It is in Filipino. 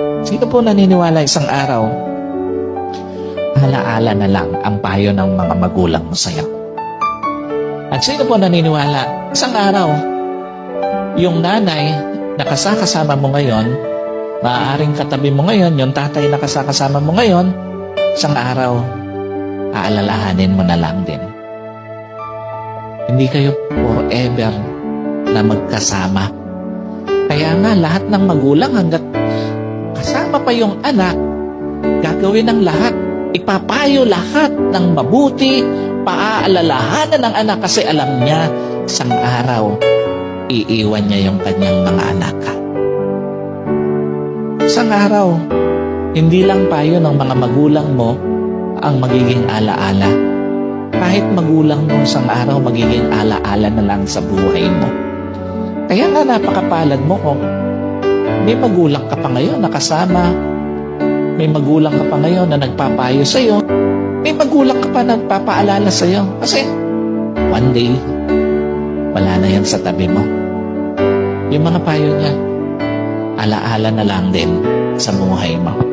Sino po naniniwala isang araw, alaala na lang ang payo ng mga magulang mo sa'yo? At sino po naniniwala, isang araw, yung nanay na kasama mo ngayon, maaaring katabi mo ngayon, yung tatay na kasama mo ngayon, isang araw, aalalahanin mo na lang din. Hindi kayo forever na magkasama. Kaya nga, lahat ng magulang hanggat kasama pa yung anak, gagawin ng lahat. Ipapayo lahat ng mabuti, paaalalahanan ng anak kasi alam niya, isang araw, iiwan niya yung kanyang mga anak. Isang araw, hindi lang payo ng mga magulang mo ang magiging alaala. Kahit magulang mo isang araw, magiging alaala na lang sa buhay mo. Kaya nga napakapalad mo kung may magulang ka pa ngayon na kasama, may magulang ka pa ngayon na nagpapayo sa'yo, may magulang ka pa na nagpapaalala sa'yo. Kasi one day, wala na yan sa tabi mo. Yung mga payo niya, alaala na lang din sa buhay mo.